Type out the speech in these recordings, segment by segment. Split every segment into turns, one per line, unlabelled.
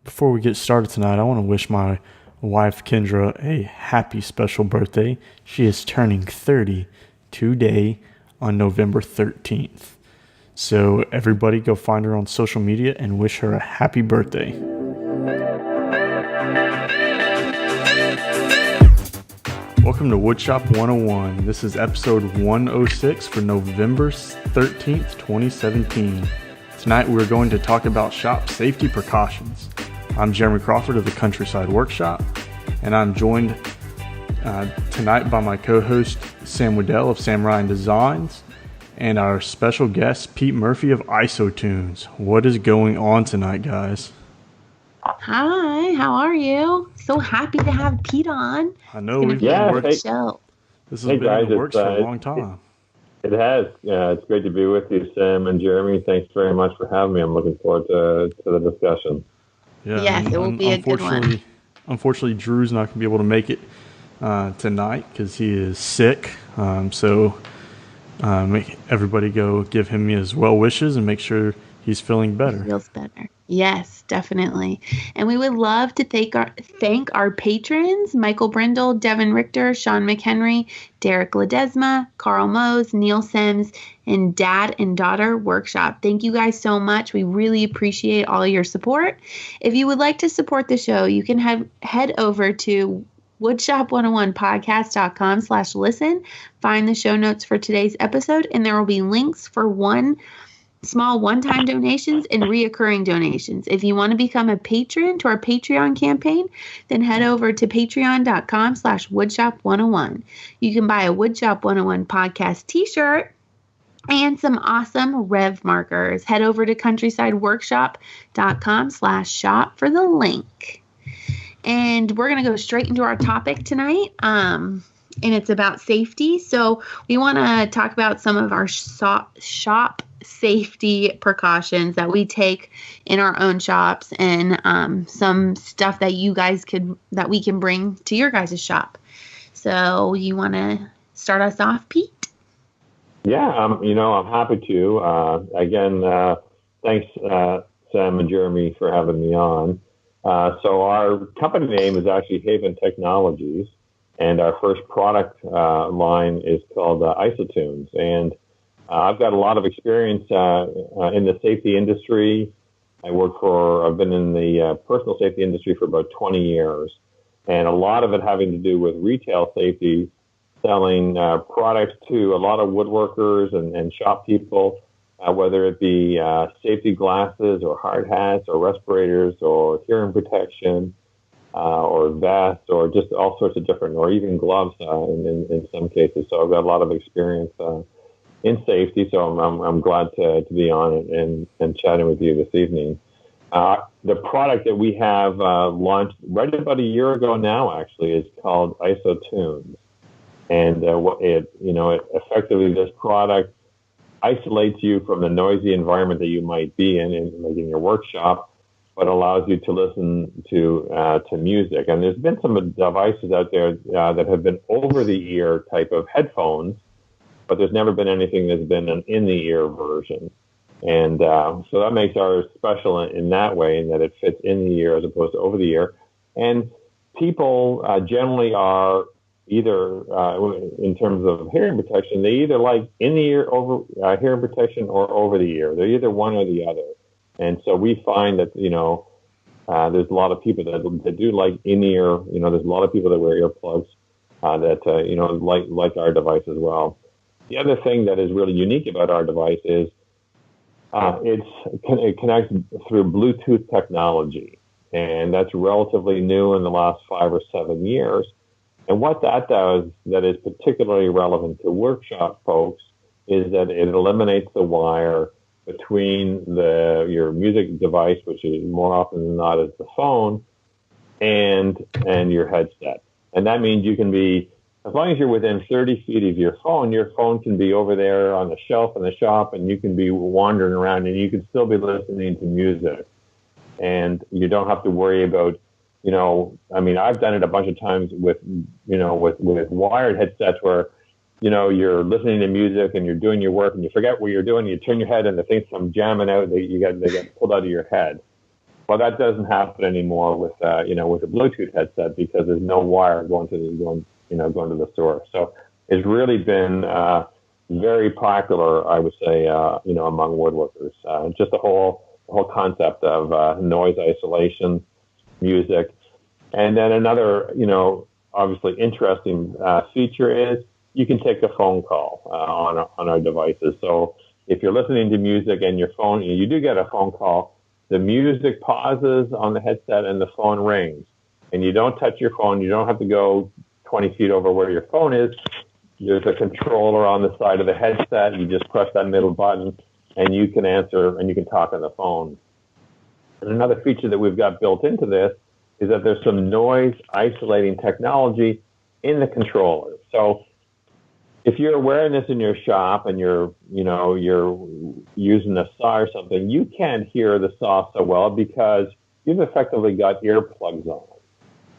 Before we get started tonight, I want to wish my wife Kendra a happy special birthday. She is turning 30 today on November 13th. So everybody go find her on social media and wish her a happy birthday. Welcome to Woodshop 101. This is episode 106 for November 13th, 2017. Tonight we're going to talk about shop safety precautions. I'm Jeremy Crawford of the Countryside Workshop, and I'm joined tonight by my co-host Sam Wooddell of Sam Ryan Designs and our special guest Pete Murphy of ISOtunes. What is going on tonight, guys?
Hi, how are you? So happy to have Pete on.
I know we've been working.
This
has been in the works for a long time.
It has. It's great to be with you, Sam and Jeremy. Thanks very much for having me. I'm looking forward to the discussion.
Yeah,
yes, it will be a good one.
Unfortunately, Drew's not going to be able to make it tonight because he is sick. So everybody go give him his well wishes and make sure he's feeling better.
He feels better. Yes, definitely. And we would love to thank our patrons, Michael Brindle, Devin, Richter, Sean McHenry, Derik, Ledesma, Carl Mose, Neil Sims, and Dad and Daughter Workshop. Thank you guys so much. We really appreciate all your support. If you would like to support the show, you can head over to woodshop101podcast.com/listen. Find the show notes for today's episode, and there will be links for small one-time donations and reoccurring donations. If you want to become a patron to our Patreon campaign, then head over to patreon.com/woodshop101. You can buy a Woodshop 101 podcast t-shirt and some awesome Rev markers. Head over to countrysideworkshop.com/shop for the link. And we're going to go straight into our topic tonight. And it's about safety. So we want to talk about some of our shop safety precautions that we take in our own shops, and some stuff that we can bring to your guys' shop. So you want to start us off, Pete?
Yeah, I'm happy to. Again, thanks, Sam and Jeremy, for having me on. So our company name is actually Haven Technologies, and our first product line is called ISOtunes. And I've got a lot of experience in the safety industry. I've been in the personal safety industry for about 20 years, and a lot of it having to do with retail safety, selling products to a lot of woodworkers and shop people, whether it be safety glasses or hard hats or respirators or hearing protection or vests or just all sorts of different, or even gloves in some cases. So I've got a lot of experience in safety, so I'm glad to be on it and chatting with you this evening. The product that we have launched right about a year ago now, actually, is called ISOtunes, and effectively this product isolates you from the noisy environment that you might be in your workshop, but allows you to listen to music. And there's been some devices out there that have been over-the-ear type of headphones, but there's never been anything that's been an in-the-ear version. And so that makes ours special in that way, in that it fits in the ear as opposed to over the ear. And people generally are either, in terms of hearing protection, they either like in-the-ear hearing protection or over the ear. They're either one or the other. And so we find that, there's a lot of people that do like in-ear. There's a lot of people that wear earplugs that like our device as well. The other thing that is really unique about our device is it connects through Bluetooth technology, and that's relatively new in the last 5 or 7 years. And what that does that is particularly relevant to workshop folks is that it eliminates the wire between your music device, which is more often than not is the phone, and your headset. And that means you can be, as long as you're within 30 feet of your phone can be over there on the shelf in the shop, and you can be wandering around and you can still be listening to music. And you don't have to worry about, I've done it a bunch of times with wired headsets where, you're listening to music and you're doing your work and you forget what you're doing. You turn your head and the things come jamming out. They get pulled out of your head. Well, that doesn't happen anymore with with a Bluetooth headset because there's no wire going to the source. So it's really been very popular, I would say, among woodworkers. Just the whole concept of noise isolation, music, and then another obviously interesting feature is you can take a phone call on our devices. So if you're listening to music and your phone, you do get a phone call. The music pauses on the headset and the phone rings. And you don't touch your phone. You don't have to go 20 feet over where your phone is. There's a controller on the side of the headset. You just press that middle button, and you can answer and you can talk on the phone. And another feature that we've got built into this is that there's some noise isolating technology in the controller. So if you're wearing this in your shop and you're using a saw or something, you can't hear the saw so well because you've effectively got earplugs on.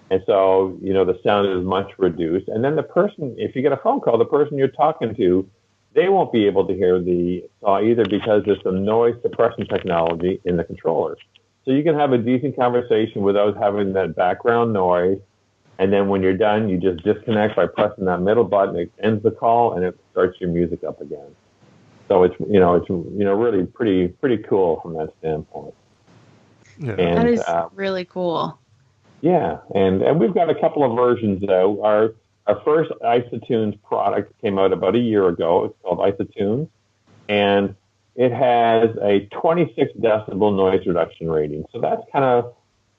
And so, the sound is much reduced. And then the person, if you get a phone call, the person you're talking to, they won't be able to hear the saw either because there's some noise suppression technology in the controller. So you can have a decent conversation without having that background noise. And then when you're done, you just disconnect by pressing that middle button. It ends the call and it starts your music up again. So it's really pretty cool from that standpoint.
Yeah.
And, that is really cool.
Yeah, and we've got a couple of versions though. Our first ISOTunes product came out about a year ago. It's called ISOTunes, and it has a 26 decibel noise reduction rating. So that's kind of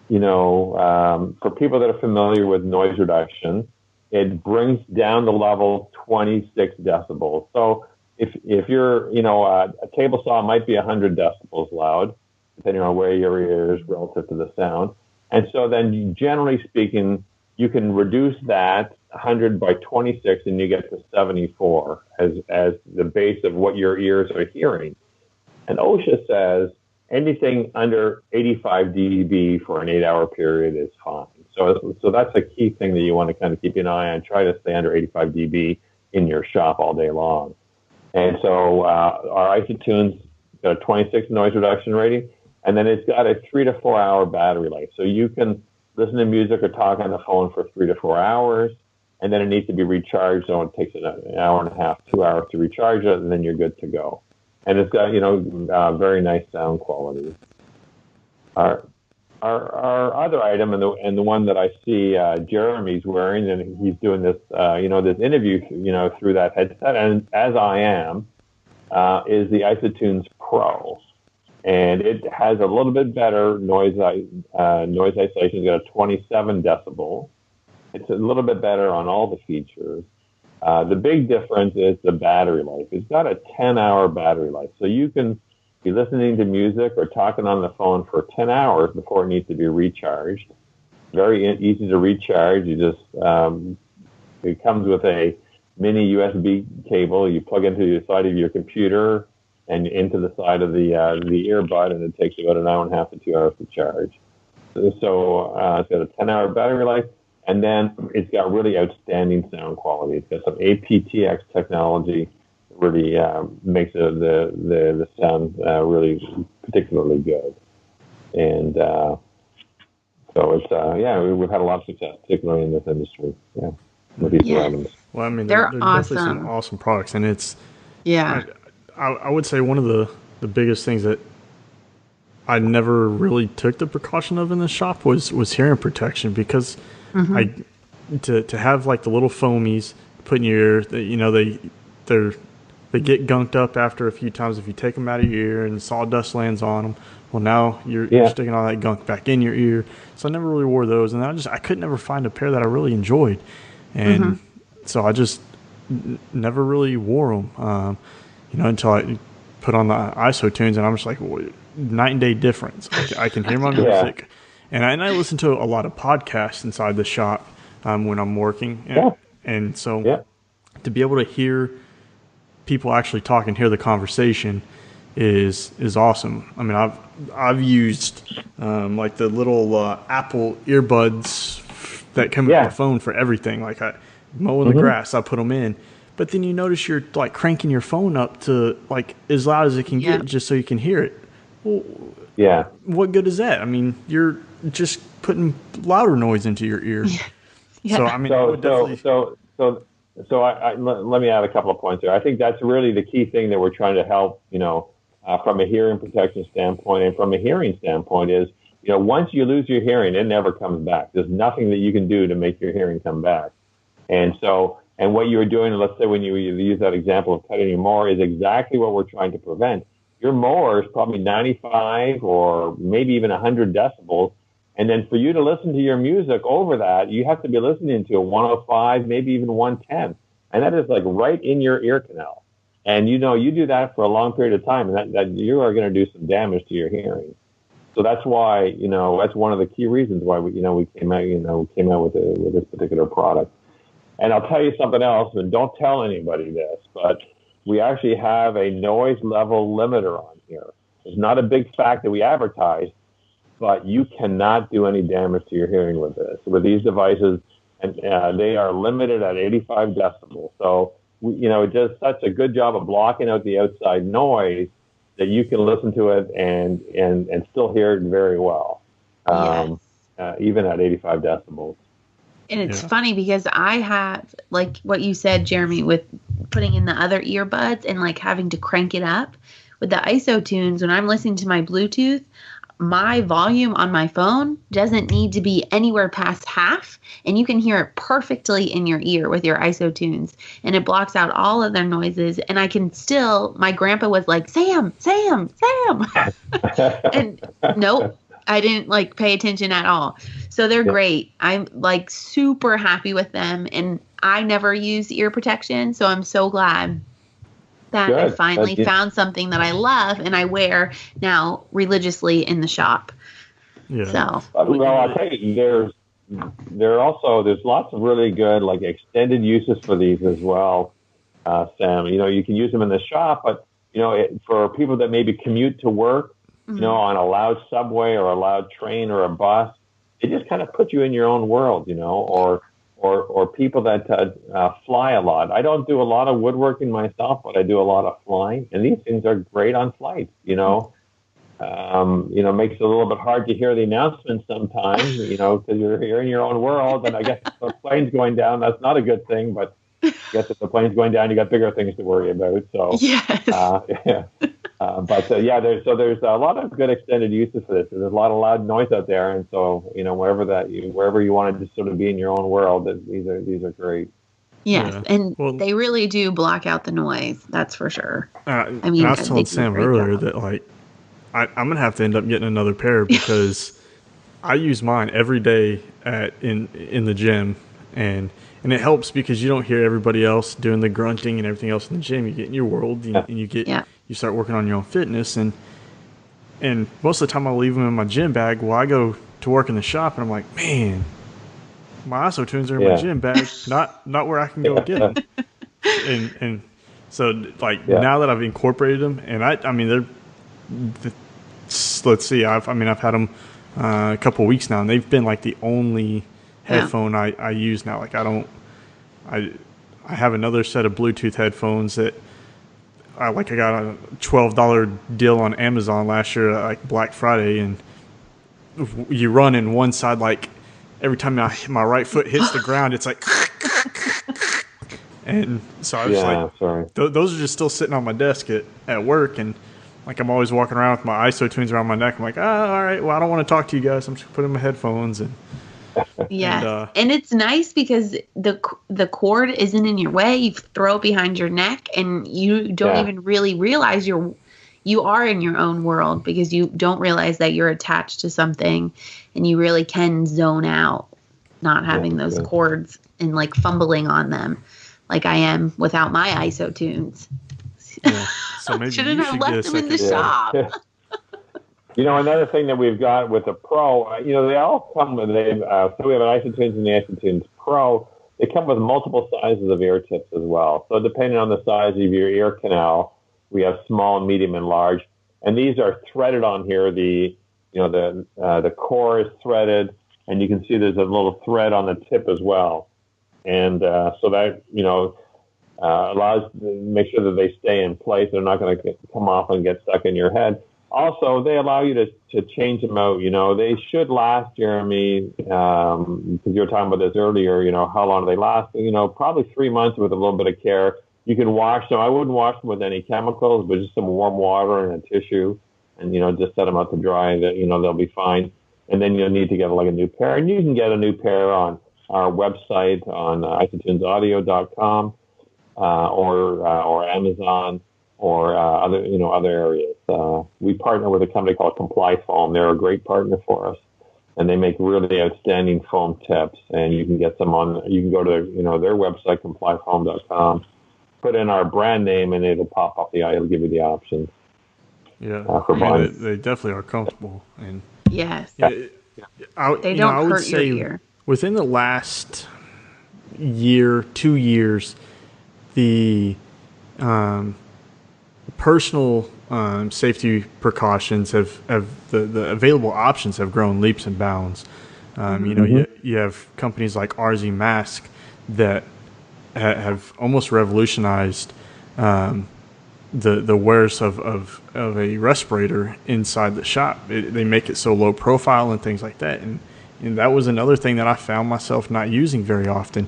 for people that are familiar with noise reduction, it brings down the level 26 decibels. So if you're, a table saw might be 100 decibels loud, depending on where your ear is relative to the sound. And so then generally speaking, you can reduce that 100 by 26 and you get to 74 as the base of what your ears are hearing. And OSHA says anything under 85 dB for an 8-hour period is fine. So that's a key thing that you want to kind of keep an eye on. Try to stay under 85 dB in your shop all day long. And so our ISOTunes got a 26 noise reduction rating, and then it's got a 3 to 4 hour battery life. So you can listen to music or talk on the phone for 3 to 4 hours, and then it needs to be recharged. So it takes an hour and a half, 2 hours to recharge it, and then you're good to go. And it's got, very nice sound quality. Our other item, and the one that I see Jeremy's wearing, and he's doing this, this interview, through that headset, and as I am, is the ISOTunes Pro. And it has a little bit better noise isolation. It's got a 27 decibel. It's a little bit better on all the features. The big difference is the battery life. It's got a 10-hour battery life. So you can be listening to music or talking on the phone for 10 hours before it needs to be recharged. Very easy to recharge. You just, it comes with a mini USB cable. You plug into the side of your computer and into the side of the earbud, and it takes about an hour and a half to 2 hours to charge. So it's got a 10-hour battery life. And then it's got really outstanding sound quality. It's got some aptX technology, really makes the sound really particularly good. And so it's we've had a lot of success, particularly in this industry. Yeah, with these items.
Well, I mean,
they're
definitely
awesome.
some awesome products, and it's I would say one of the biggest things that I never really took the precaution of in the shop was hearing protection, because to have like the little foamies put in your ear, they get gunked up after a few times if you take them out of your ear and sawdust lands on them. Well, now you're sticking all that gunk back in your ear. So I never really wore those, and I could never find a pair that I really enjoyed, and so I just never really wore them. Until I put on the ISOTunes, and I'm just like, night and day difference. I can hear my music, and I listen to a lot of podcasts inside the shop when I'm working, and so to be able to hear people actually talk and hear the conversation is awesome. I mean, I've used like the little Apple earbuds that come with the phone for everything. Like mowing the grass, I put them in. But then you notice you're like cranking your phone up to like as loud as it can get just so you can hear it. Well,
Yeah.
what good is that? I mean, you're just putting louder noise into your ear.
Yeah.
So I mean, I would definitely.
Let me add a couple of points there. I think that's really the key thing that we're trying to help, from a hearing protection standpoint and from a hearing standpoint is, once you lose your hearing, it never comes back. There's nothing that you can do to make your hearing come back. And what you're doing, let's say when you use that example of cutting your mower, is exactly what we're trying to prevent. Your mower is probably 95 or maybe even 100 decibels. And then for you to listen to your music over that, you have to be listening to a 105, maybe even 110. And that is like right in your ear canal. And, you do that for a long period of time, and that you are going to do some damage to your hearing. So that's why, that's one of the key reasons why we came out with this particular product. And I'll tell you something else, and don't tell anybody this, but we actually have a noise level limiter on here. It's not a big fact that we advertise, but you cannot do any damage to your hearing with this. With these devices, and they are limited at 85 decibels. So, it does such a good job of blocking out the outside noise that you can listen to it and still hear it very well, even at 85 decibels.
And it's funny because I have, like what you said, Jeremy, with putting in the other earbuds and like having to crank it up. With the IsoTunes, when I'm listening to my Bluetooth, my volume on my phone doesn't need to be anywhere past half, and you can hear it perfectly in your ear with your IsoTunes, and it blocks out all other noises. And I can still, my grandpa was like, Sam, and nope, I didn't like pay attention at all. So they're great. I'm like super happy with them, and I never use ear protection, so I'm so glad that I finally found something that I love and I wear now religiously in the shop.
Yeah.
So,
well, I'll tell you, there's lots of really good like extended uses for these as well, Sam. You can use them in the shop, but for people that maybe commute to work, on a loud subway or a loud train or a bus, it just kind of puts you in your own world, or people that fly a lot. I don't do a lot of woodworking myself, but I do a lot of flying, and these things are great on flights. Makes it a little bit hard to hear the announcements sometimes, because you're in your own world. And I guess if the plane's going down, that's not a good thing. But I guess if the plane's going down, you got bigger things to worry about. So
yes.
There's a lot of good extended uses for this. There's a lot of loud noise out there, and so wherever you want to just sort of be in your own world, these are great.
Yes, and they really do block out the noise. That's for sure.
I was telling Sam earlier that I'm gonna have to end up getting another pair because I use mine every day in the gym, and it helps because you don't hear everybody else doing the grunting and everything else in the gym. You get in your world and you start working on your own fitness, and most of the time I'll leave them in my gym bag while I go to work in the shop, and I'm like, man, my IsoTunes are in my gym bag, not where I can go get them. and so now that I've incorporated them, and I mean let's see, I've had them a couple of weeks now, and they've been like the only headphone I use now. Like I have another set of Bluetooth headphones that I got a $12 deal on Amazon last year, like Black Friday, and you run in one side, like every time my right foot hits the ground, it's like, and so I was those are just still sitting on my desk at work, and like I'm always walking around with my IsoTunes around my neck. I'm like, all right, well, I don't want to talk to you guys. I'm just putting my headphones and.
Yeah, and it's nice because the cord isn't in your way. You throw it behind your neck, and you don't even really realize you are in your own world because you don't realize that you're attached to something, and you really can zone out, not having those cords and like fumbling on them, like I am without my IsoTunes.
Yeah. So maybe
shouldn't have left them in the shop.
Another thing that we've got with the Pro, they all come with, so we have an IsoTunes and the IsoTunes Pro. They come with multiple sizes of ear tips as well. So depending on the size of your ear canal, we have small, medium, and large. And these are threaded on here. The core is threaded, and you can see there's a little thread on the tip as well. And so that, allows to make sure that they stay in place. They're not going to come off and get stuck in your head. Also, they allow you to change them out. They should last, Jeremy, because you were talking about this earlier, how long do they last? Probably 3 months with a little bit of care. You can wash them. I wouldn't wash them with any chemicals, but just some warm water and a tissue, and, just set them out to dry. They'll be fine. And then you'll need to get like a new pair. And you can get a new pair on our website on isotunesaudio.com or Amazon or other areas. We partner with a company called Comply Foam. They're a great partner for us, and they make really outstanding foam tips. And you can get them you can go to their website, complyfoam.com, put in our brand name, and it'll pop up it'll give you the options.
Yeah, they definitely are comfortable. And
yes,
they don't
hurt your ear.
Within the last year, 2 years, the personal safety precautions have the available options have grown leaps and bounds. You have companies like RZ Mask that have almost revolutionized the wears of a respirator inside the shop. They make it so low profile and things like that, and that was another thing that I found myself not using very often.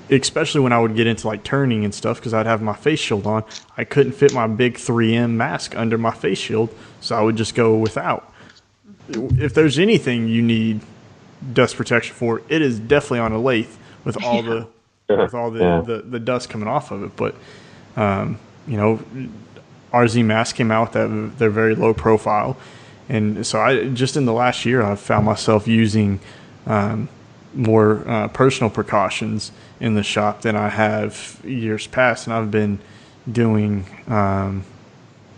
Especially when I would get into like turning and stuff, because I'd have my face shield on. I couldn't fit my big 3M mask under my face shield, so I would just go without. If there's anything you need dust protection for, it is definitely on a lathe with all the dust coming off of it. But RZ Mask came out with that. They're very low profile, and so I just in the last year I've found myself using more personal precautions in the shop than I have years past, and I've been doing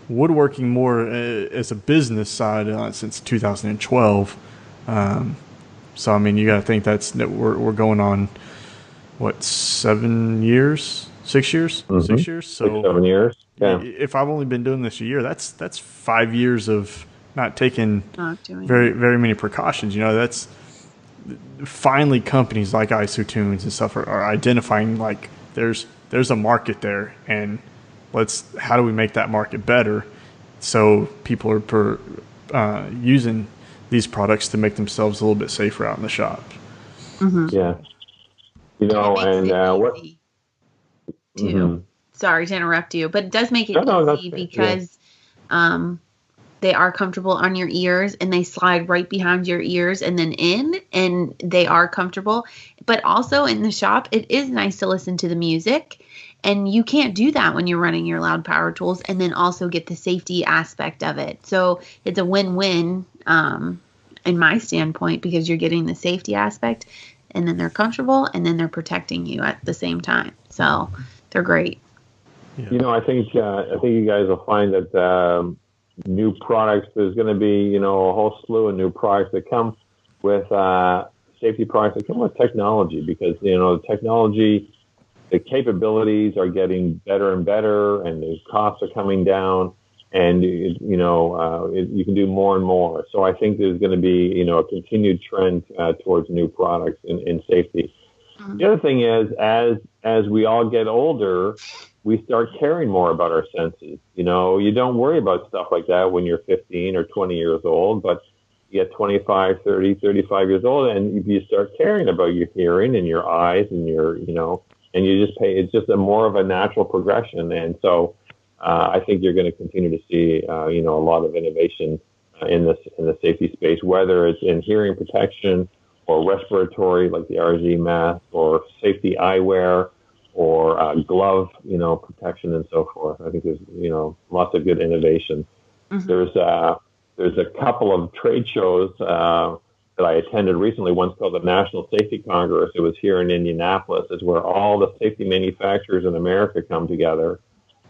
woodworking more as a business side since 2012. So I mean, you got to think that we're going on what 6 years?
Mm-hmm.
6 years. So
7 years. Yeah.
If I've only been doing this a year, that's 5 years of not taking very very many precautions. That's finally companies like IsoTunes and stuff are identifying like there's a market there, and how do we make that market better so people are using these products to make themselves a little bit safer out in the shop.
Mm-hmm.
Yeah. What
too. Mm-hmm. Sorry to interrupt you, but it does make it easy because they are comfortable on your ears, and they slide right behind your ears and then in, and they are comfortable. But also in the shop, it is nice to listen to the music, and you can't do that when you're running your loud power tools and then also get the safety aspect of it. So it's a win-win in my standpoint, because you're getting the safety aspect, and then they're comfortable, and then they're protecting you at the same time. So they're great.
Yeah. I think you guys will find that new products, there's going to be, a whole slew of new products that come with safety products that come with technology, because, the technology, the capabilities are getting better and better, and the costs are coming down, and, you can do more and more. So I think there's going to be, a continued trend towards new products in safety. Mm-hmm. The other thing is, as we all get older, we start caring more about our senses. You don't worry about stuff like that when you're 15 or 20 years old, but you get 25, 30, 35 years old, and you start caring about your hearing and your eyes and and you just it's just more of a natural progression. And so I think you're going to continue to see, a lot of innovation in the safety space, whether it's in hearing protection or respiratory, like the RZ mask, or safety eyewear, or glove, protection and so forth. I think there's, lots of good innovation. Mm-hmm. There's a couple of trade shows that I attended recently. One's called the National Safety Congress. It was here in Indianapolis. It's where all the safety manufacturers in America come together.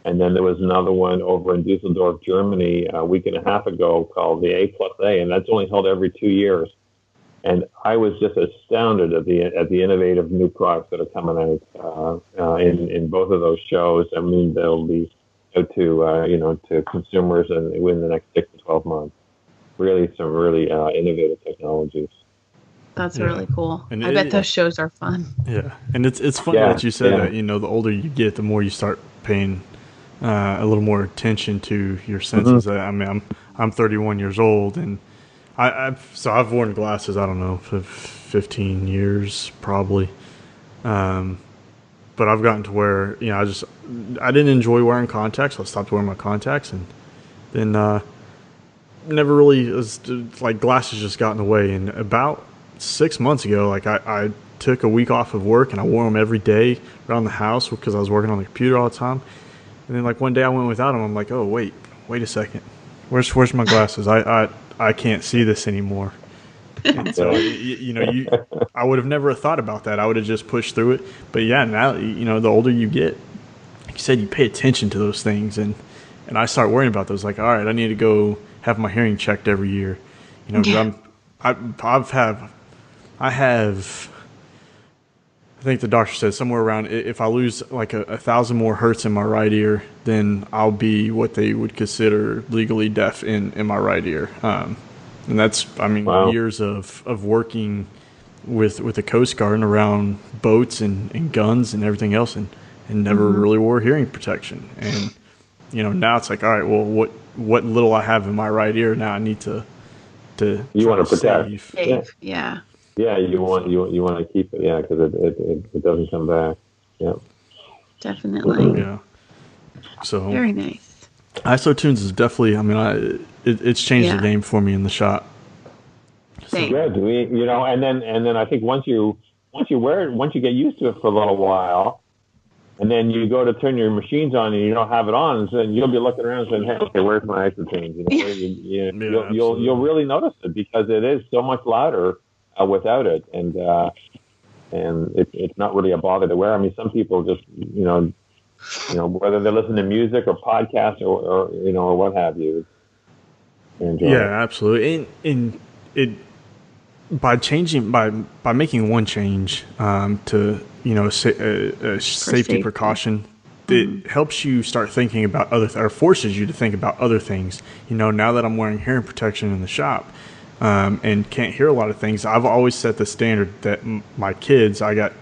And then there was another one over in Dusseldorf, Germany, a week and a half ago, called the A+A, and that's only held every 2 years. And I was just astounded at the innovative new products that are coming out in both of those shows. I mean, they'll be out to consumers within the next 6 to 12 months. Really, some really innovative technologies.
That's really cool. And I bet those shows are fun.
Yeah, and it's funny that you said that. The older you get, the more you start paying a little more attention to your senses. I mean, I'm 31 years old, and I've worn glasses, I don't know, for 15 years probably. But I've gotten to where, I didn't enjoy wearing contacts. So I stopped wearing my contacts, and then never really glasses just got in the way. And about 6 months ago, I took a week off of work and I wore them every day around the house because I was working on the computer all the time. And then one day I went without them. I'm like, oh wait a second, where's my glasses? I can't see this anymore. And so I would have never thought about that. I would have just pushed through it. But yeah, now the older you get, like you said, you pay attention to those things, and I start worrying about those. Like, all right, I need to go have my hearing checked every year. Because I think the doctor said somewhere around, if I lose 1,000 more hertz in my right ear, then I'll be what they would consider legally deaf in my right ear. And that's, wow. Years of working with the Coast Guard and around boats and guns and everything else, and never really wore hearing protection. And now it's like, all right, well, what little I have in my right ear now, I need to
you want to protect.
Save. Yeah.
Yeah, you want to keep it, yeah, because it doesn't come back. Yeah,
definitely.
Yeah. So
very nice.
ISOtunes is definitely. It's changed the game for me in the shop.
So.
Good. And then I think once you wear it, once you get used to it for a little while, and then you go to turn your machines on and you don't have it on, so you'll be looking around saying, "Hey, where's my ISOtunes?" You'll really notice it because it is so much louder without it, and it's not really a bother to wear. I mean, some people just whether they listen to music or podcasts or what have you.
Yeah, absolutely. And it by making one change to a safety precaution, it helps you start thinking about or forces you to think about other things. Now that I'm wearing hearing protection in the shop, and can't hear a lot of things, I've always set the standard that my kids, I got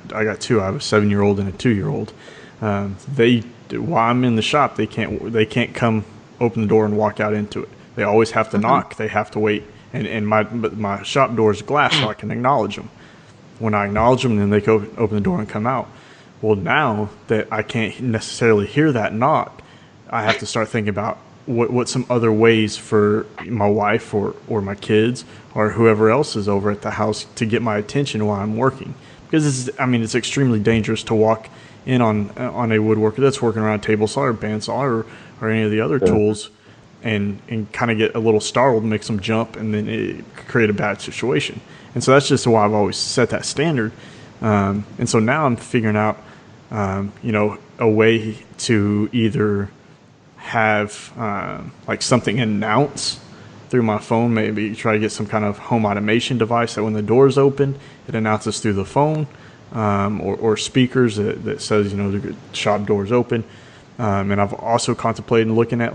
two. I have a 7-year-old and a 2-year-old. While I'm in the shop, they can't come open the door and walk out into it. They always have to knock. They have to wait. And my shop door is glass, so I can acknowledge them. When I acknowledge them, then they can open the door and come out. Well, now that I can't necessarily hear that knock, I have to start thinking about what some other ways for my wife or my kids or whoever else is over at the house to get my attention while I'm working. Because it's extremely dangerous to walk in on a woodworker that's working around a table saw or bandsaw or any of the other tools and kind of get a little startled, makes them jump, and then it create a bad situation. And so that's just why I've always set that standard. And so now I'm figuring out, a way to either have something announce through my phone, maybe try to get some kind of home automation device that when the door's open, it announces through the phone, or speakers that says, the shop door's open. And I've also contemplated looking at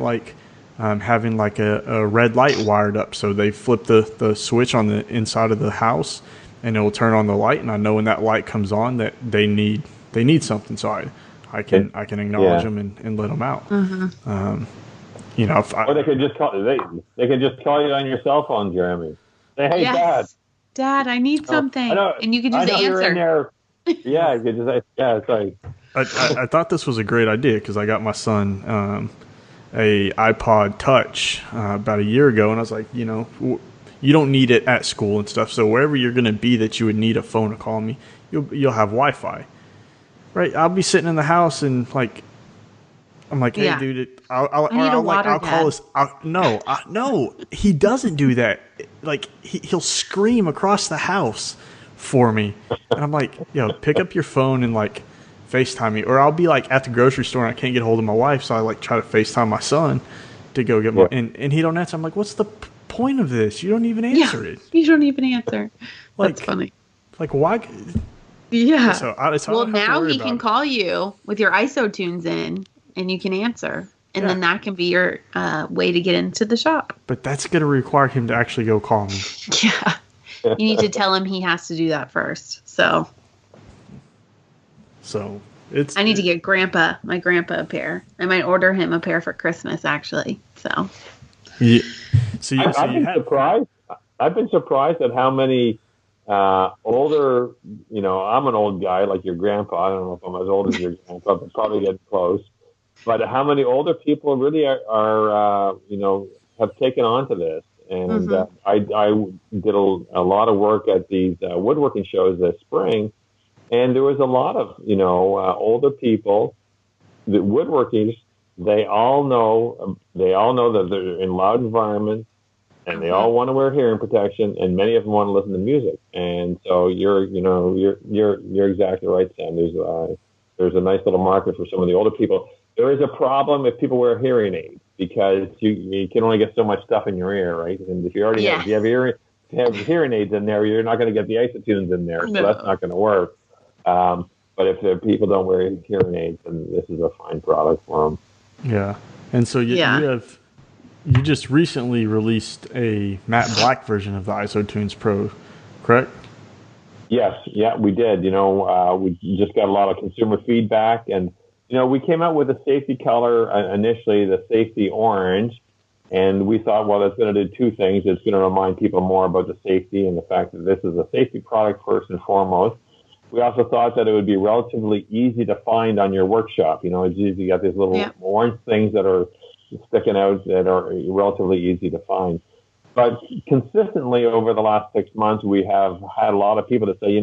having a red light wired up, so they flip the switch on the inside of the house and it will turn on the light, and I know when that light comes on that they need something, so I can acknowledge them and let them out.
Or they could just call they could just call you on your cell phone, Jeremy. Say, "Hey,
Dad, I need something," and you can just answer.
You're in there. Yeah, you could just say, it's like.
I thought this was a great idea because I got my son a iPod Touch about a year ago, and I was like, you don't need it at school and stuff. So wherever you're going to be that you would need a phone to call me, you'll have Wi-Fi, right? I'll be sitting in the house and I'm like, hey, dude, I'll call this. No, he doesn't do that. He'll scream across the house for me, and I'm like, pick up your phone and FaceTime me. Or I'll be at the grocery store and I can't get a hold of my wife, so I try to FaceTime my son to go get my and he don't answer. I'm like, what's the point of this? You don't even answer it.
You don't even answer. That's funny.
Why?
Yeah.
So
now he can call you with your ISOtunes in, and you can answer, and then that can be your way to get into the shop.
But that's going to require him to actually go call me.
Yeah. You need to tell him he has to do that first. So I need to get my grandpa a pair. I might order him a pair for Christmas, actually. So.
Yeah.
I've been surprised at how many older, I'm an old guy like your grandpa. I don't know if I'm as old as your grandpa, but probably getting close. But how many older people really are have taken on to this. And I did a lot of work at these woodworking shows this spring, and there was a lot of, older people, the woodworkers. They all know that they're in loud environments, and they all want to wear hearing protection, and many of them want to listen to music. And so you're exactly right, Sam. There's a nice little market for some of the older people. There is a problem if people wear hearing aids, because you can only get so much stuff in your ear, right? And if you have hearing aids in there, you're not going to get the isotunes in there, so that's not going to work. But if the people don't wear hearing aids, then this is a fine product for them.
Yeah, and so you just recently released a matte black version of the IsoTunes Pro, correct?
Yes, yeah, we did. We just got a lot of consumer feedback, and we came out with a safety color initially, the safety orange, and we thought, well, that's going to do two things. It's going to remind people more about the safety and the fact that this is a safety product first and foremost. We also thought that it would be relatively easy to find on your workshop. It's easy. You got these little orange things that are sticking out that are relatively easy to find. But consistently over the last 6 months, we have had a lot of people that say,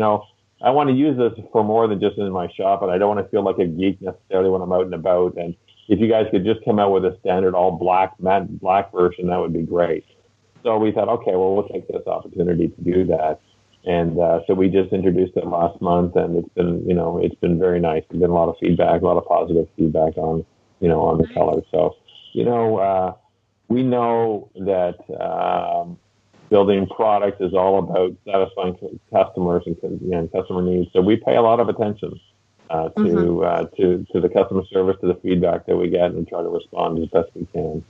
I want to use this for more than just in my shop, and I don't want to feel like a geek necessarily when I'm out and about. And if you guys could just come out with a standard all black, matte black version, that would be great. So we thought, okay, well, we'll take this opportunity to do that. And so we just introduced it last month, and it's been very nice. There's been a lot of feedback, a lot of positive feedback on the color. So, we know that building products is all about satisfying customers and customer needs. So we pay a lot of attention to the customer service, to the feedback that we get, and try to respond as best we can.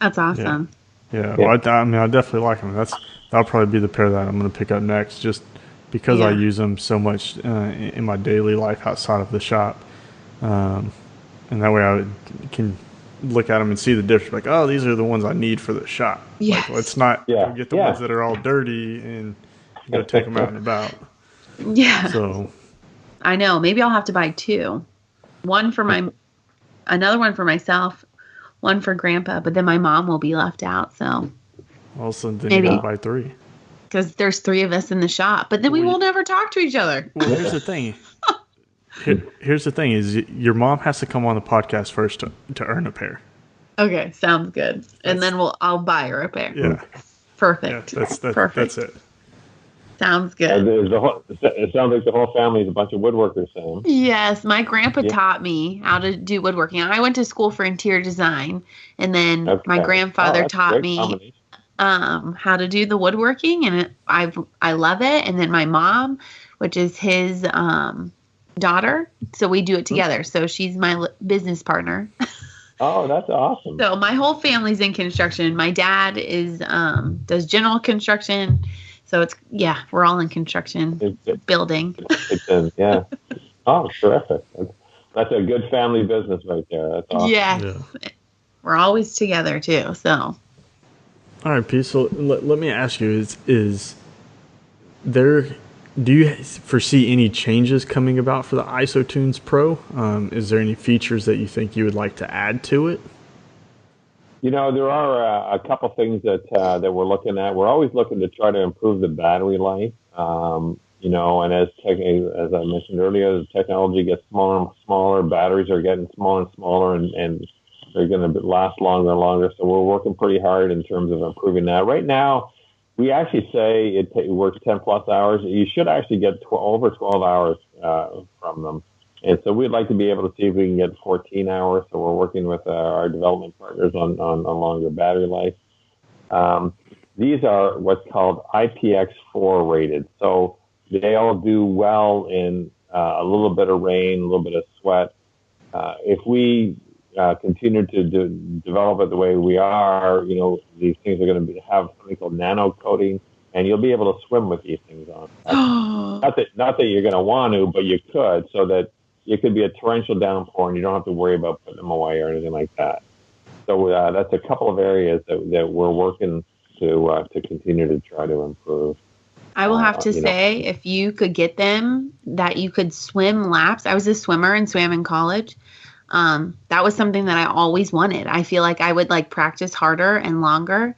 That's awesome.
Yeah. Well, I definitely like them. That'll probably be the pair that I'm going to pick up next, just because I use them so much in my daily life outside of the shop, and that way I can look at them and see the difference. Like, oh, these are the ones I need for the shop.
Yes.
Like, let's not get the ones that are all dirty and go take them out and about.
Yeah.
So
I know. Maybe I'll have to buy two. Another one for myself, one for Grandpa, but then my mom will be left out. So
also, then you gotta buy three.
Because there's three of us in the shop, but then we won't ever talk to each other.
Well, here's the thing. Here's the thing: is your mom has to come on the podcast first to earn a pair.
Okay, sounds good. And then I'll buy her a pair.
Yeah.
Perfect.
Yeah,
Perfect.
That's it.
Sounds good.
It sounds like the whole family is a bunch of woodworkers, Sam.
Yes, my grandpa taught me how to do woodworking. I went to school for interior design, and then my grandfather taught me how to do the woodworking, and I love it. And then my mom, which is his daughter, so we do it together. So she's my business partner.
Oh, that's awesome.
So my whole family's in construction. My dad does general construction. So we're all in construction building.
Yeah. Oh, terrific. That's a good family business right there. That's awesome.
Yeah. We're always together too. So.
All right, Pete. So let me ask you: is there? Do you foresee any changes coming about for the IsoTunes Pro? Is there any features that you think you would like to add to it?
There are a couple things that we're looking at. We're always looking to try to improve the battery life. And as I mentioned earlier, the technology gets smaller and smaller. Batteries are getting smaller and smaller, and they're going to last longer and longer. So we're working pretty hard in terms of improving that. Right now, we actually say it works 10 plus hours. You should actually get over 12 hours from them. And so we'd like to be able to see if we can get 14 hours. So we're working with our development partners on longer battery life. These are what's called IPX4 rated. So they all do well in a little bit of rain, a little bit of sweat. If we continue to develop it the way we are, these things are going to have something called nano coating, and you'll be able to swim with these things on. Not that you're going to want to, but you could, so that it could be a torrential downpour, and you don't have to worry about putting them away or anything like that. So that's a couple of areas that we're working to continue to try to improve.
I will have to say, if you could get them that you could swim laps. I was a swimmer and swam in college. That was something that I always wanted. I feel like I would like practice harder and longer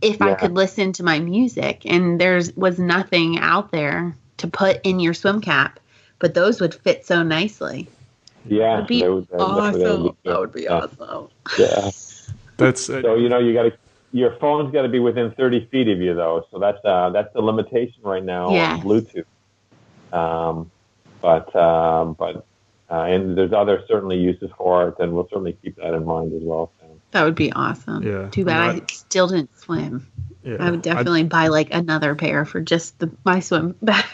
if I could listen to my music, and was nothing out there to put in your swim cap, but those would fit so nicely.
Yeah,
that would be awesome. That would be awesome.
Yeah,
that's
so your phone's got to be within 30 feet of you though, so that's the limitation right now on Bluetooth. But and there's other certainly uses for it, and we'll certainly keep that in mind as well, Sam.
That would be awesome.
Yeah.
Too bad I still didn't swim. Yeah. I would definitely buy like another pair for just my swim bag.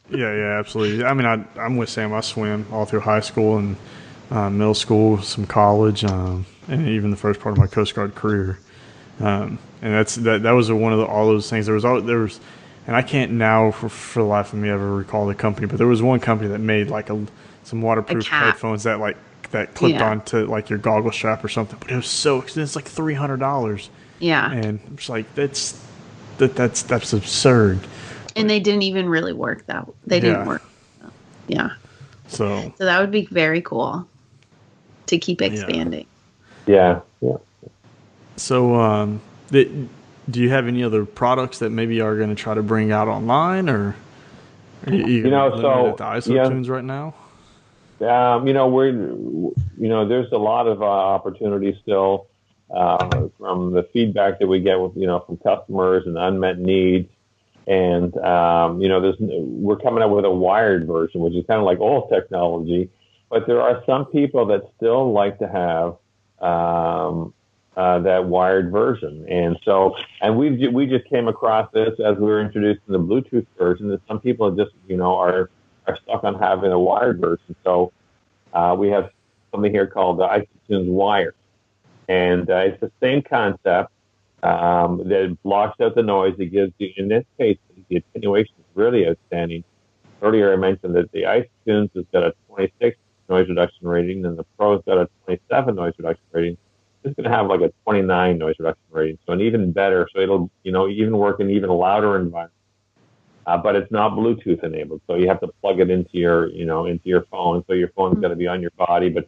Yeah, absolutely. I mean, I'm with Sam. I swam all through high school and middle school, some college, and even the first part of my Coast Guard career. And that was one of all those things. There was, and I can't now for the life of me ever recall the company, but there was one company that made like some waterproof headphones that clipped onto like your goggle strap or something. But it was so expensive. It's like $300. Yeah, and it's like that's absurd.
And they didn't even really work They didn't work. Yeah. So that would be very cool to keep expanding.
Yeah.
So, do you have any other products that maybe are going to try to bring out online, or are you limited at the ISOtunes right now?
There's a lot of opportunities still from the feedback that we get with from customers and unmet needs. And, we're coming up with a wired version, which is kind of like old technology, but there are some people that still like to have, that wired version. And so, and we just came across this as we were introducing the Bluetooth version, that some people just, are stuck on having a wired version. So, we have something here called the ISOtunes Wire. And, it's the same concept. That blocks out the noise. It gives you, in this case, the attenuation is really outstanding. Earlier I mentioned that the ISOtunes has got a 26 noise reduction rating, and the Pro's got a 27 noise reduction rating. It's going to have like a 29 noise reduction rating, so an even better. So it'll, even work in even louder environments. But it's not Bluetooth enabled, so you have to plug it into your, into your phone. So your phone's got to be on your body, but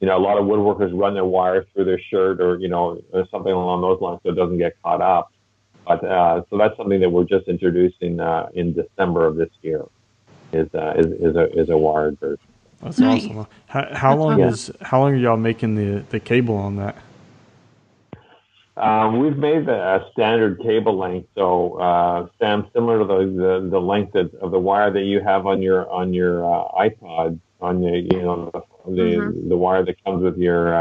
a lot of woodworkers run their wire through their shirt or something along those lines so it doesn't get caught up. But so that's something that we're just introducing in December of this year is a wired version.
That's awesome. How long are y'all making the cable on that?
We've made a standard cable length, so Sam, similar to the length of the wire that you have on your iPod, on the wire that comes with your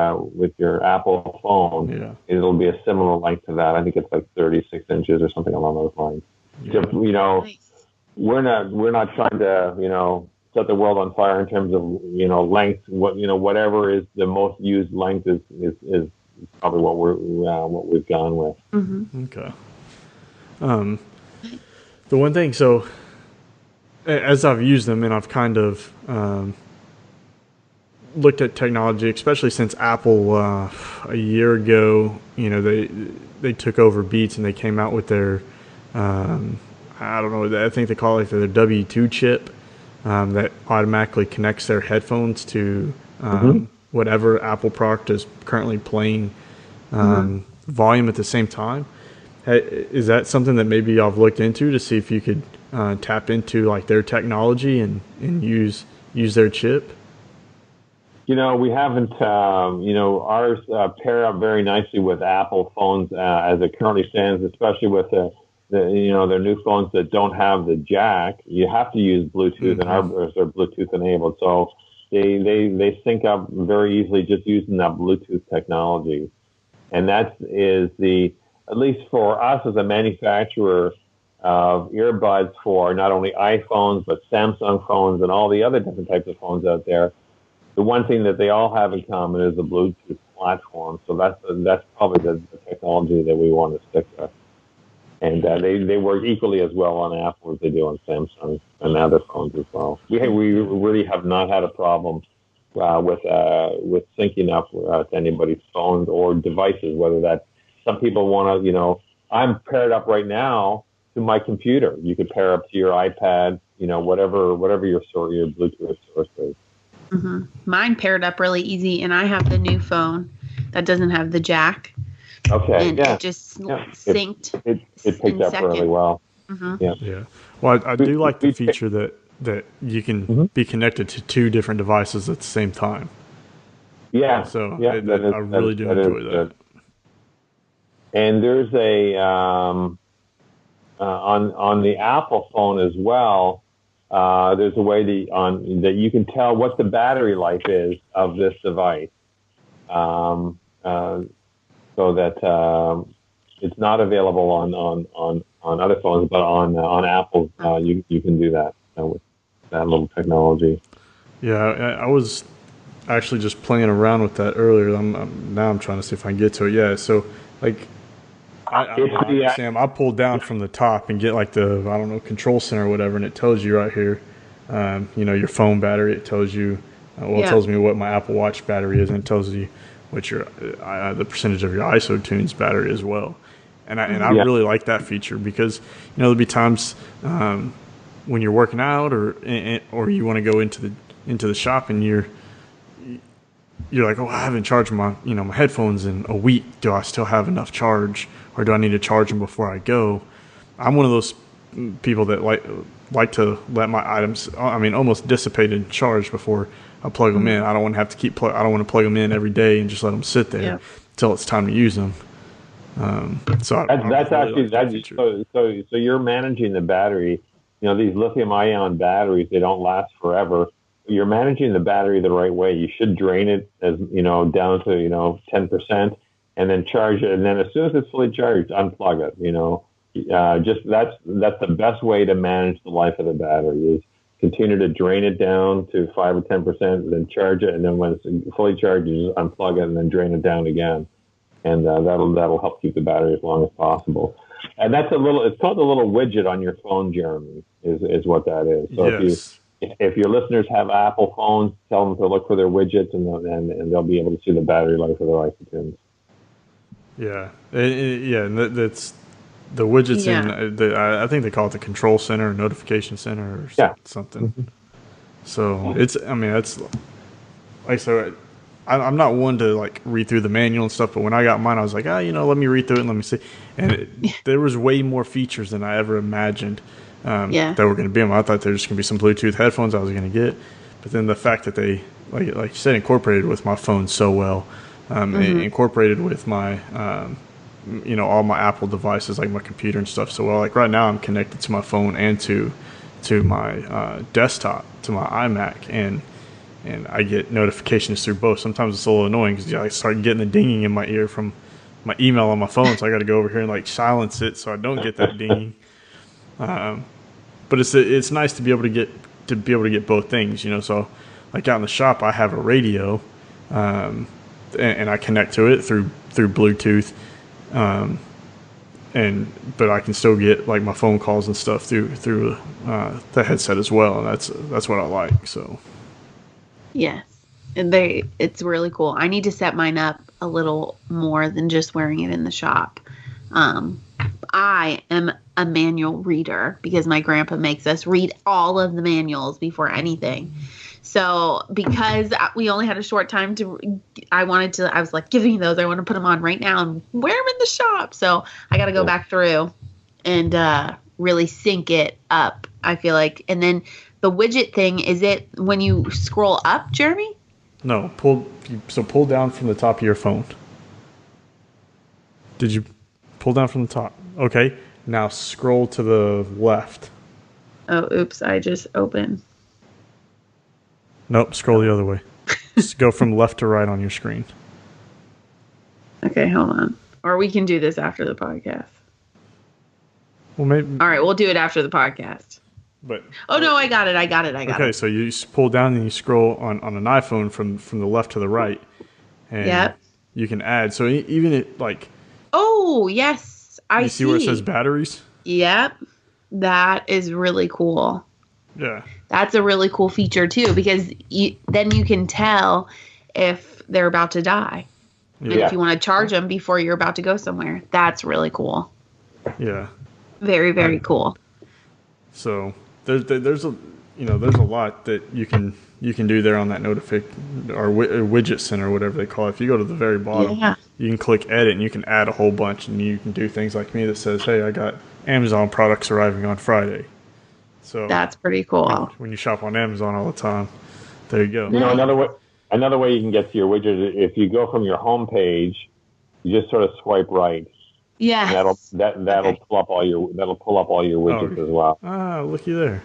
Apple phone. Yeah. It'll be a similar length to that. I think it's like 36 inches or something along those lines. Yeah. Nice. We're not trying to set the world on fire in terms of length. Whatever is the most used length is probably what we've gone with.
Mm-hmm.
Okay. The one thing, so as I've used them and I've kind of looked at technology, especially since Apple a year ago, they took over Beats and they came out with their I don't know, I think they call it their W2 chip that automatically connects their headphones to whatever Apple product is currently playing volume at the same time. Is that something that maybe y'all have looked into to see if you could tap into like their technology and use their chip?
We haven't, ours pair up very nicely with Apple phones as it currently stands, especially with their new phones that don't have the jack. You have to use Bluetooth, and ours are Bluetooth enabled. So they sync up very easily just using that Bluetooth technology. And that is at least for us as a manufacturer of earbuds for not only iPhones, but Samsung phones and all the other different types of phones out there. The one thing that they all have in common is the Bluetooth platform. So that's probably the technology that we want to stick with. And they work equally as well on Apple as they do on Samsung and other phones as well. We really have not had a problem with syncing up to anybody's phones or devices. Whether that's some people want to, I'm paired up right now to my computer. You could pair up to your iPad, whatever your Bluetooth source is.
Mm-hmm. Mine paired up really easy, and I have the new phone that doesn't have the jack.
Okay,
and it just synced.
It picked up really well.
Mm-hmm.
Yeah. Well, I do like the feature that you can be connected to two different devices at the same time.
Yeah.
So I really do enjoy that.
And there's a on the Apple phone as well. There's a way that you can tell what the battery life is of this device, so that it's not available on other phones, but on Apple you can do that with that little technology. Yeah,
I was actually just playing around with that earlier. Now I'm trying to see if I can get to it. Yeah, so like. Sam, I pulled down from the top and get like the control center or whatever, and it tells you right here, your phone battery. It tells you, it tells me what my Apple Watch battery is, and it tells you what your the percentage of your ISOtunes battery as well. And I really like that feature because there'll be times when you're working out or you want to go into the shop and you're like, I haven't charged my my headphones in a week. Do I still have enough charge? Or do I need to charge them before I go? I'm one of those people that like to let my items, almost dissipate and charge before I plug them in. I don't want to have to I don't want to plug them in every day and just let them sit there until it's time to use them. So you're managing the battery. These lithium-ion batteries, they don't last forever. You're managing the battery the right way. You should drain it as down to 10%. And then charge it, and then as soon as it's fully charged, unplug it. Just that's the best way to manage the life of the battery is continue to drain it down to 5 or 10%, then charge it, and then when it's fully charged, you just unplug it and then drain it down again, and that'll help keep the battery as long as possible. And that's it's called a little widget on your phone, Jeremy, is what that is. So if your listeners have Apple phones, tell them to look for their widgets, and they'll be able to see the battery life of their iSotunes. Yeah, and that's the widgets in. I think they call it the control center, or notification center, or something. Mm-hmm. So that's like so. I'm not one to read through the manual and stuff, but when I got mine, I was like, let me read through it and let me see. And there was way more features than I ever imagined that were going to be on. I thought there was just going to be some Bluetooth headphones I was going to get, but then the fact that they like you said incorporated with my phone so well. Incorporated with my, all my Apple devices, like my computer and stuff. So, like right now I'm connected to my phone and to my desktop, to my iMac, and I get notifications through both. Sometimes it's a little annoying because I start getting the dinging in my ear from my email on my phone, so I got to go over here and silence it so I don't get that dinging. But it's nice to be able to get both things, So, out in the shop, I have a radio. And I connect to it through Bluetooth, but I can still get my phone calls and stuff through the headset as well, and that's what I like. So
yes, and it's really cool. I need to set mine up a little more than just wearing it in the shop. I am a manual reader because my grandpa makes us read all of the manuals before anything. So because we only had a short time I was like, give me those. I want to put them on right now and wear them in the shop. So I got to go back through and really sync it up, I feel like. And then the widget thing, is it when you scroll up, Jeremy?
No, pull down from the top of your phone. Did you pull down from the top? Okay. Now scroll to the left.
Oh, oops. I just opened.
Nope, scroll the other way. Just go from left to right on your screen.
Okay, hold on. Or we can do this after the podcast.
Well, maybe.
All right, we'll do it after the podcast.
But
no, I got it.
Okay, so you pull down and you scroll on an iPhone from the left to the right. And you can add. So even it
Oh, yes. I see.
You see where it says batteries?
Yep. That is really cool.
Yeah.
That's a really cool feature too, because then you can tell if they're about to die.
Yeah.
And if you want to charge them before you're about to go somewhere, that's really cool.
Yeah.
Very, very cool.
So there's a lot that you can do there on that widget center, whatever they call it. If you go to the very bottom, you can click edit and you can add a whole bunch, and you can do things like me that says, hey, I got Amazon products arriving on Friday. So
that's pretty cool.
When you shop on Amazon all the time, there you go.
You know, another way you can get to your widget is if you go from your home page, you just sort of swipe right.
Yeah.
That'll pull up all your widgets as well.
Ah, looky there.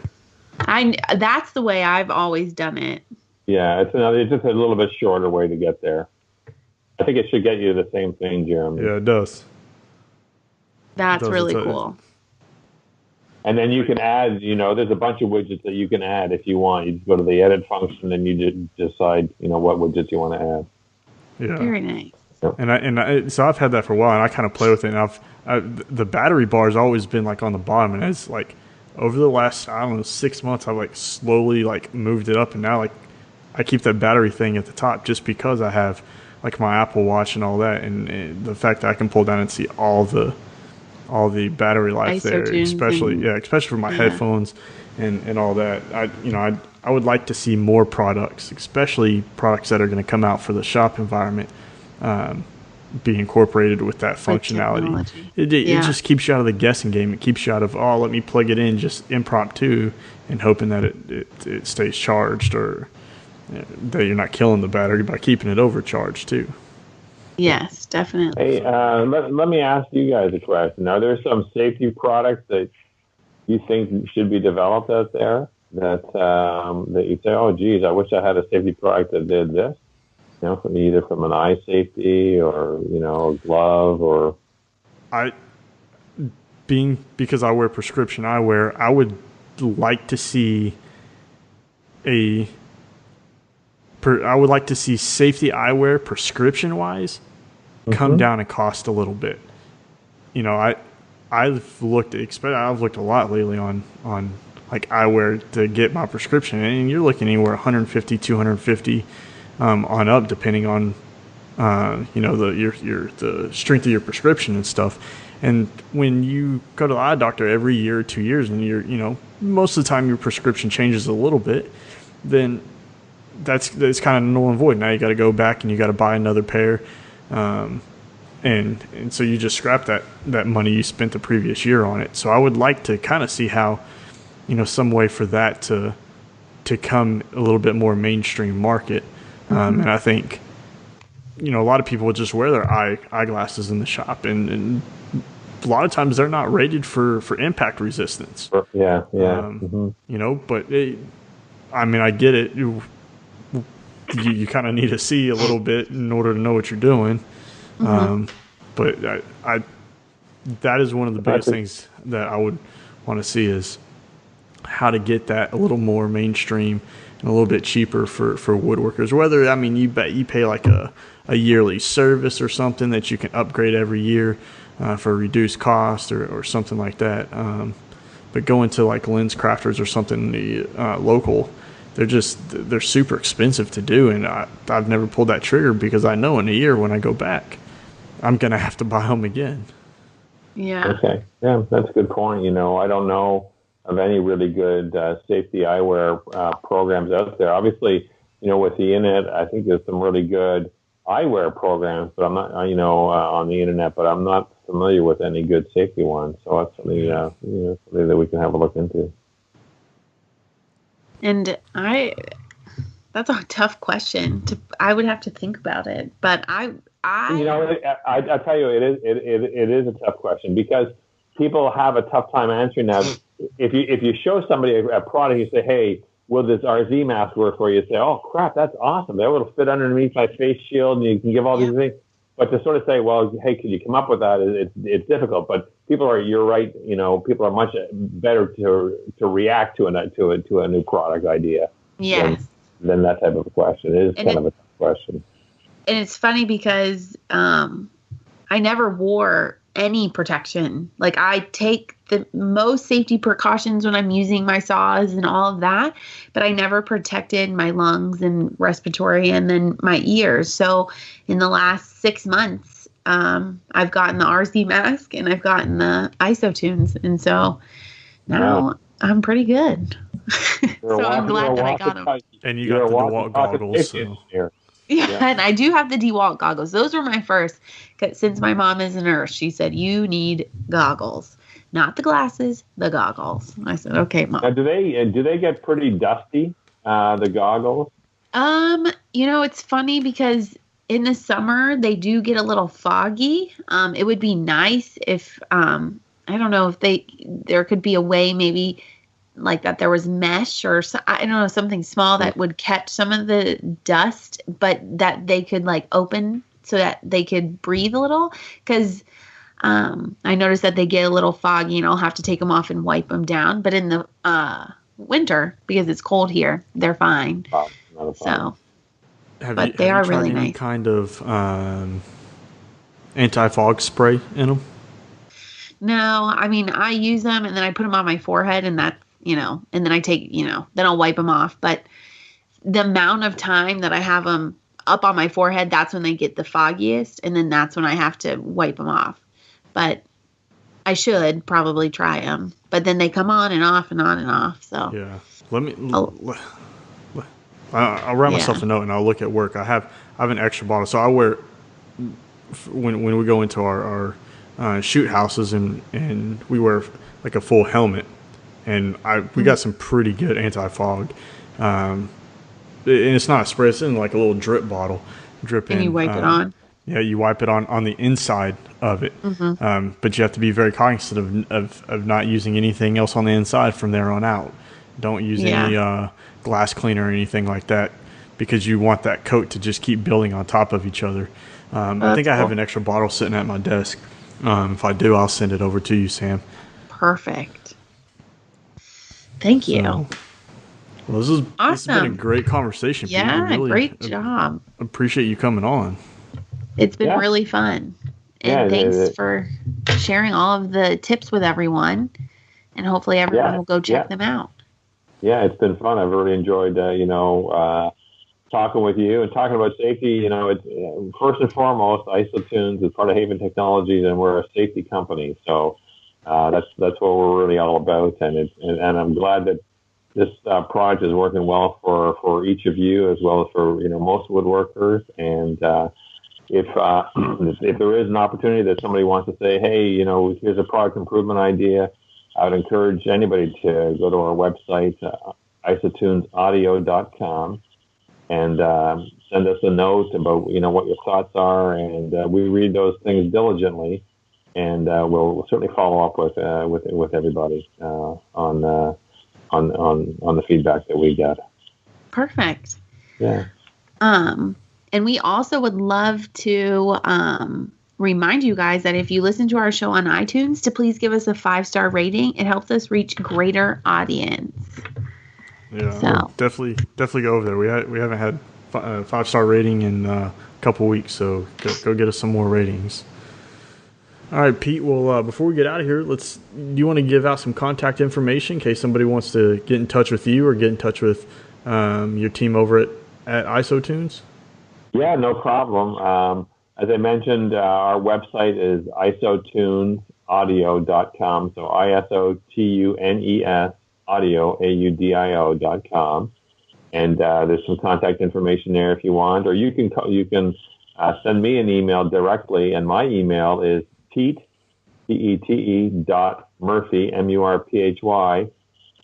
That's the way I've always done it.
Yeah, it's just a little bit shorter way to get there. I think it should get you the same thing, Jeremy.
Yeah, it does.
That's really cool.
And then you can add, there's a bunch of widgets that you can add if you want. You just go to the edit function and you decide, what widgets you want to add.
Yeah. Very nice.
And so I've had that for a while, and I kind of play with it. And the battery bar has always been like on the bottom, and it's like over the last 6 months, I've like slowly like moved it up, and now like I keep that battery thing at the top just because I have like my Apple Watch and all that, and the fact that I can pull down and see all the battery life there, especially for my headphones and all that. I would like to see more products, especially products that are going to come out for the shop environment, be incorporated with that functionality. It just keeps you out of the guessing game. It keeps you out of, let me plug it in just impromptu and hoping that it stays charged, or that you're not killing the battery by keeping it overcharged too.
Yes, definitely.
Hey, let me ask you guys a question. Are there some safety products that you think should be developed out there that you say, oh, geez, I wish I had a safety product that did this? Either from an eye safety or, a glove or...
Because I wear prescription eyewear, I would like to see safety eyewear prescription-wise come down in cost a little bit. I've looked a lot lately on like eyewear to get my prescription, and you're looking anywhere $150, $250 on up, depending on the strength of your prescription and stuff. And when you go to the eye doctor every year or 2 years, and most of the time your prescription changes a little bit, then that's kind of null and void. Now you got to go back and you got to buy another pair, and so you just scrap that money you spent the previous year on it. So I would like to kind of see how, some way for that to come a little bit more mainstream market. And I think, a lot of people would just wear their eyeglasses in the shop, and a lot of times they're not rated for impact resistance.
Yeah.
But I get it. You kind of need to see a little bit in order to know what you're doing. But that is one of the biggest things that I would want to see, is how to get that a little more mainstream and a little bit cheaper for woodworkers. Whether, you pay like a yearly service or something that you can upgrade every year for a reduced cost or something like that. But going to like lens crafters or something local, they're super expensive to do, and I've never pulled that trigger because I know in a year when I go back, I'm gonna have to buy them again.
Yeah.
Okay. Yeah, that's a good point. I don't know of any really good safety eyewear programs out there. Obviously, with the internet, I think there's some really good eyewear programs, but I'm not, on the internet, but I'm not familiar with any good safety ones. So that's something, something that we can have a look into.
And that's a tough question. I would have to think about it, but I tell you, it is a tough question because people have a tough time answering that. If you show somebody a product, you say, hey, will this RZ mask work for you? You say, oh crap, that's awesome. That will fit underneath my face shield, and you can give all these things. But to sort of say, well, hey, can you come up with that? It's difficult. But you're right. People are much better to react to a new product idea. Yes.
Than that type of a question. It is kind of a tough question.
And it's funny because I never wore any protection. Like I take the most safety precautions when I'm using my saws and all of that, but I never protected my lungs and respiratory and then my ears. So in the last 6 months, I've gotten the RC mask and I've gotten the IsoTunes. And so now I'm pretty good. So I'm glad that I got them.
And you got the DeWalt goggles. So.
Yeah, and I do have the DeWalt goggles. Those were my first. Since my mom is a nurse, she said, you need goggles. Not the glasses, the goggles. I said, okay, Mom.
Now, do they get pretty dusty, the goggles?
It's funny because in the summer, they do get a little foggy. It would be nice if, I don't know if there could be a way maybe like that there was mesh or I don't know, something small that would catch some of the dust, but that they could like open so that they could breathe a little. Because I noticed that they get a little foggy and I'll have to take them off and wipe them down. But in the winter, because it's cold here, they're fine. So, they are really nice.
Any kind of anti-fog spray in them? No,
I mean, I use them and then I put them on my forehead and that's, and then I take, then I'll wipe them off. But the amount of time that I have them up on my forehead, that's when they get the foggiest. And then that's when I have to wipe them off. But I should probably try them. But then they come on and off and on and off. So
yeah, I'll write myself a note and I'll look at work. I have an extra bottle. So I wear, when we go into our shoot houses and we wear like a full helmet. And we got some pretty good anti-fog. And it's not a spray. It's in like a little drip bottle.
And you wipe it on?
Yeah, you wipe it on the inside of it. Mm-hmm. But you have to be very cognizant of not using anything else on the inside from there on out. Don't use any glass cleaner or anything like that because you want that coat to just keep building on top of each other. I think I have an extra bottle sitting at my desk. If I do, I'll send it over to you, Sam.
Perfect. Thank you.
Well, this has been a great conversation.
Yeah, really great job.
Appreciate you coming on.
It's been really fun. And thanks for sharing all of the tips with everyone. And hopefully everyone will go check them out. Yeah,
it's been fun. I've really enjoyed, talking with you and talking about safety. It's, first and foremost, IsoTunes is part of Haven Technologies, and we're a safety company. So that's what we're really all about. And I'm glad that this project is working well for each of you as well as for most woodworkers. And if there is an opportunity that somebody wants to say, hey, here's a product improvement idea, I would encourage anybody to go to our website, isotunesaudio.com, and send us a note about what your thoughts are, and we read those things diligently, and we'll certainly follow up with everybody on the feedback that we get.
Perfect.
Yeah.
And we also would love to remind you guys that if you listen to our show on iTunes, to please give us a 5-star rating. It helps us reach greater audience.
Yeah, so definitely go over there. We haven't had a 5-star rating in a couple weeks, so go get us some more ratings. All right, Pete. Well, before we get out of here, do you want to give out some contact information in case somebody wants to get in touch with you or get in touch with your team over at IsoTunes? Yeah,
no problem. As I mentioned, our website is isotunesaudio.com. So ISOTUNES audio, AUDIO.com. And there's some contact information there if you want, or you can send me an email directly, and my email is Pete, Pete.Murphy, MURPHY,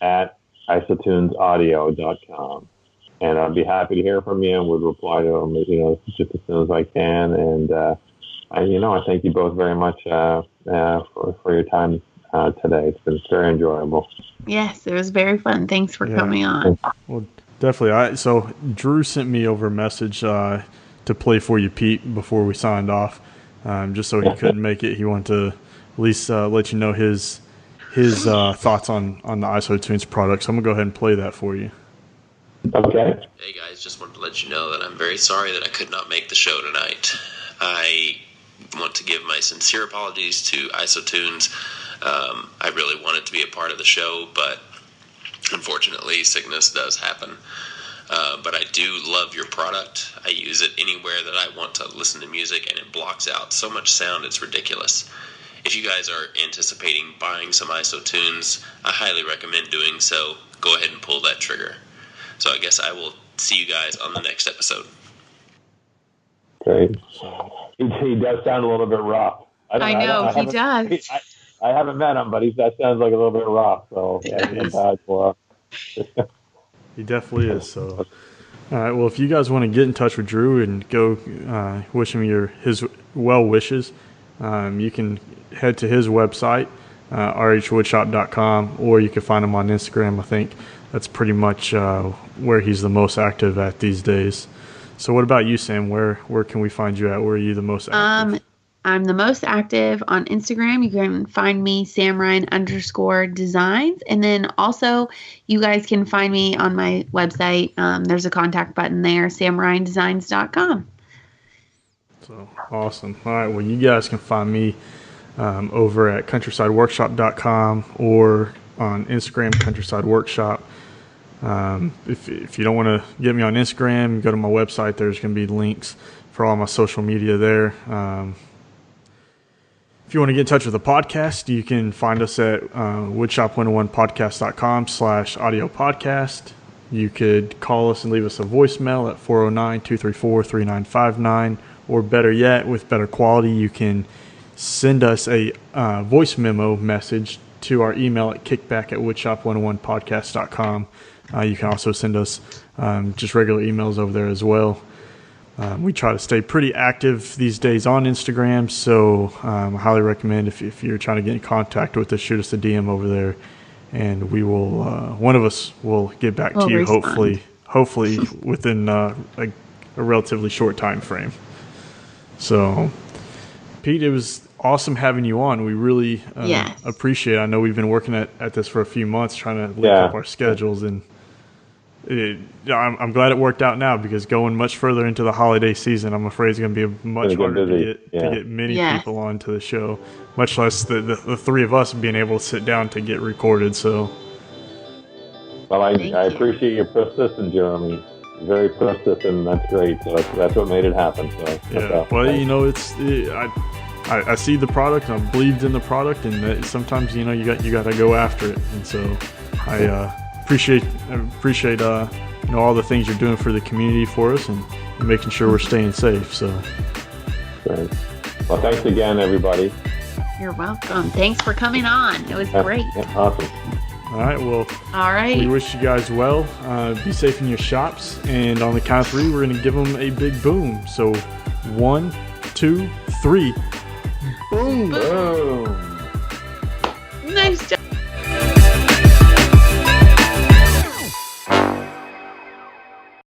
at isotunesaudio.com. And I'd be happy to hear from you and would reply to them, just as soon as I can. And I thank you both very much for your time today. It's been very enjoyable.
Yes, it was very fun. Thanks for coming on.
Well, definitely. So Drew sent me over a message to play for you, Pete, before we signed off. Just so he couldn't make it, he wanted to at least let you know his thoughts on the IsoTunes product. So I'm gonna go ahead and play that for you.
Okay.
Hey guys, just wanted to let you know that I'm very sorry that I could not make the show tonight. I want to give my sincere apologies to ISOtunes. I really wanted to be a part of the show, but unfortunately, sickness does happen. But I do love your product. I use it anywhere that I want to listen to music, and it blocks out so much sound, it's ridiculous. If you guys are anticipating buying some ISOtunes, I highly recommend doing so. Go ahead and pull that trigger. So I guess I will see you guys on the next episode.
Great. He does sound a little bit rough.
I know, he does.
I haven't met him, but that sounds like a little bit rough. So
he definitely is. So, all right. Well, if you guys want to get in touch with Drew and go wish him his well wishes, you can head to his website, rhwoodshop.com, or you can find him on Instagram. I think that's pretty much where he's the most active at these days. So what about you, Sam? Where can we find you at? Where are you the most active?
I'm the most active on Instagram. You can find me samryan_designs. And then also you guys can find me on my website. There's a contact button there, samryandesigns.com.
So awesome. All right. Well, you guys can find me over at countrysideworkshop.com or on Instagram, Countryside Workshop. If you don't want to get me on Instagram, go to my website. There's going to be links for all my social media there. If you want to get in touch with the podcast, you can find us at woodshop101podcast.com/audio podcast. You could call us and leave us a voicemail at 409-234-3959, or better yet, with better quality, you can send us a voice memo message to our email at kickback@woodshop101podcast.com. You can also send us just regular emails over there as well. We try to stay pretty active these days on Instagram, so I highly recommend if you're trying to get in contact with us, shoot us a DM over there, and we will. One of us will get back to you.
Respond.
Hopefully within a relatively short time frame. So, Pete, it was awesome having you on. We really appreciate it. I know we've been working at this for a few months, trying to link up our schedules, and I'm glad it worked out now, because going much further into the holiday season, I'm afraid it's going to be much harder to get many people onto the show, much less the three of us being able to sit down to get recorded. So,
well, I appreciate your persistence, Jeremy. Very persistent. That's great. So that's what made it happen. So
well, I see the product, and I believed in the product, and sometimes you got to go after it, and so I appreciate all the things you're doing for the community for us, and making sure we're staying safe. So,
great. Well, thanks again, everybody.
You're welcome. Thanks for coming on. It was great.
Awesome.
All right. Well,
we
wish you guys well. Be safe in your shops, and on the count of 3, we're going to give them a big boom. So 1, 2, 3.
Boom. Boom.